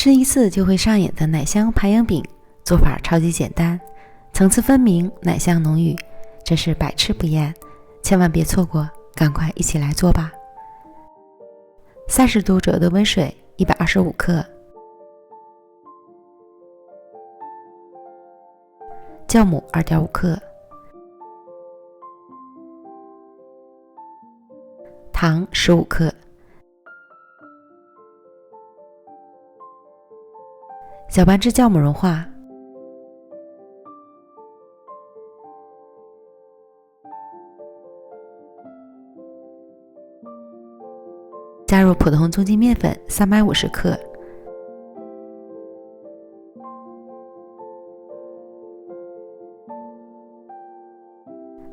吃一次就会上瘾的奶香排烟饼，做法超级简单，层次分明，奶香浓郁，真是百吃不厌，千万别错过，赶快一起来做吧。30度左右的温水125克，酵母2.5克，糖15克，搅拌至酵母融化，加入普通中筋面粉350克，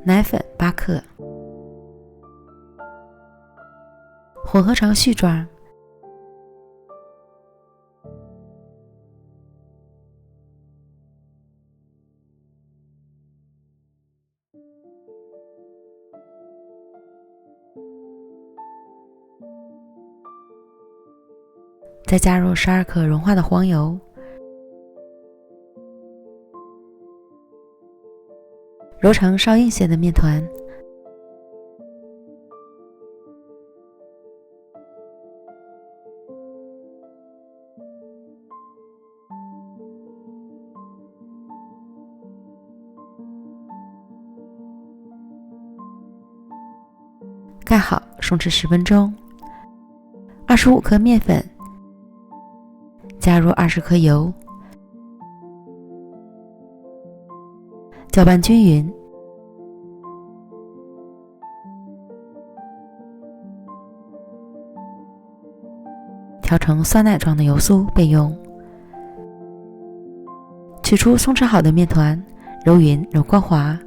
奶粉8克，混合成絮状，再加入12克融化的黄油，揉成稍硬些的面团，盖好，松弛10分钟。25克面粉，加入20克油，搅拌均匀。调成酸奶状的油酥备用。取出松弛好的面团，揉匀揉光滑。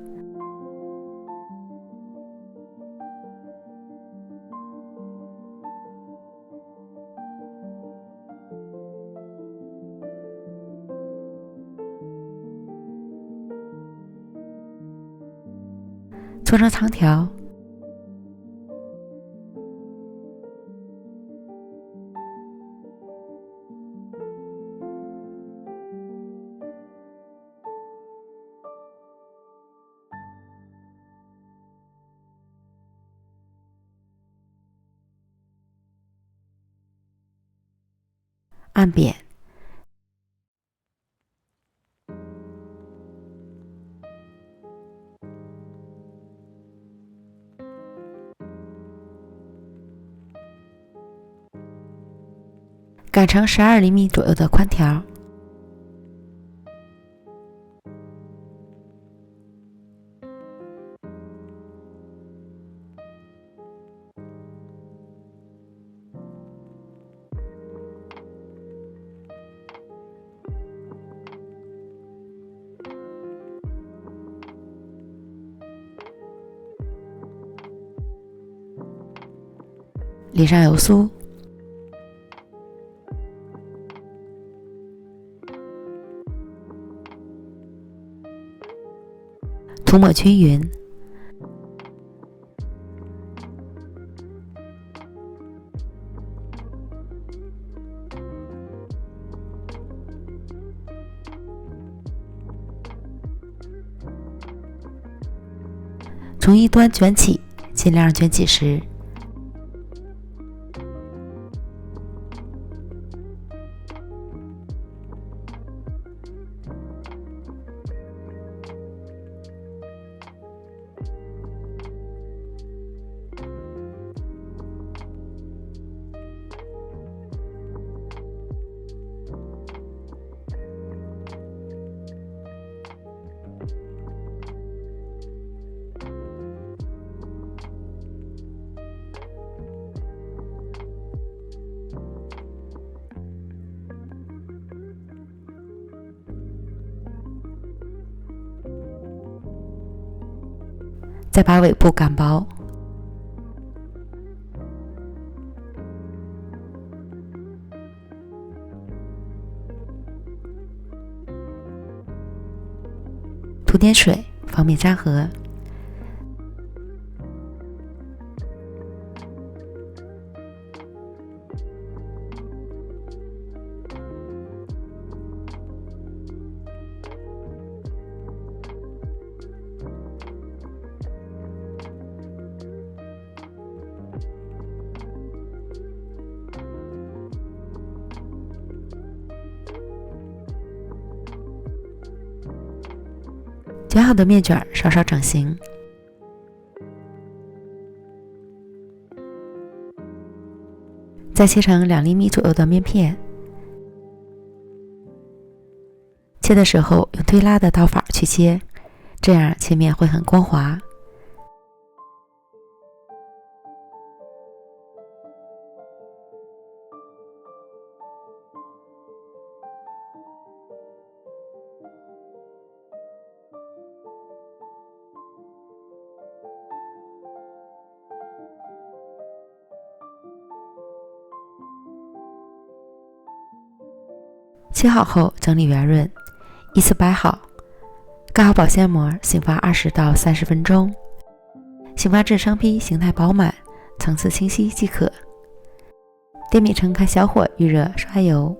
搓成长条，按扁。擀成12厘米左右的宽条，淋上油酥，涂抹均匀，从一端卷起，尽量卷紧实。再把尾部擀薄，涂点水，方便粘合。卷好的面卷稍稍整形，再切成2厘米左右的面片。切的时候用推拉的刀法去切，这样切面会很光滑。切好后整理圆润，依次摆好，盖好保鲜膜，醒发20到30分钟，醒发至生坯形态饱满，层次清晰即可。电饼铛开小火预热，刷油，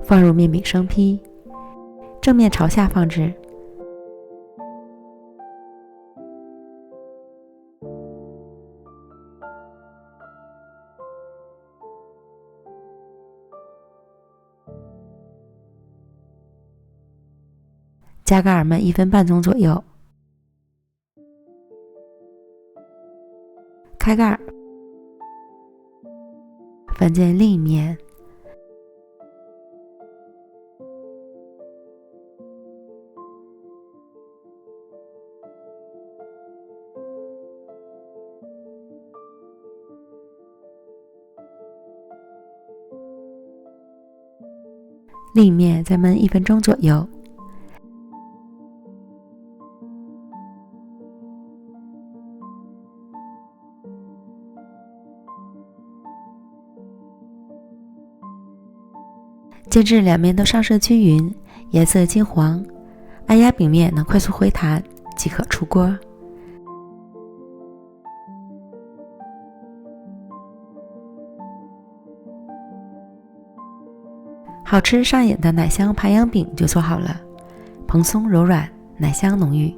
放入面饼生坯，正面朝下放置。加盖焖1分半钟左右，开盖，翻煎另一面，另一面再焖1分钟左右。煎至两面都上色均匀，颜色金黄，按压饼面能快速回弹，即可出锅。好吃上瘾的奶香排阳饼就做好了，蓬松柔软，奶香浓郁，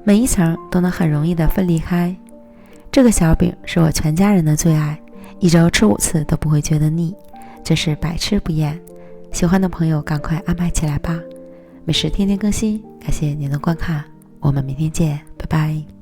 每一层都能很容易地分离开。这个小饼是我全家人的最爱，1周吃5次都不会觉得腻，真是百吃不厌。喜欢的朋友赶快安排起来吧，美食天天更新，感谢您的观看，我们明天见，拜拜。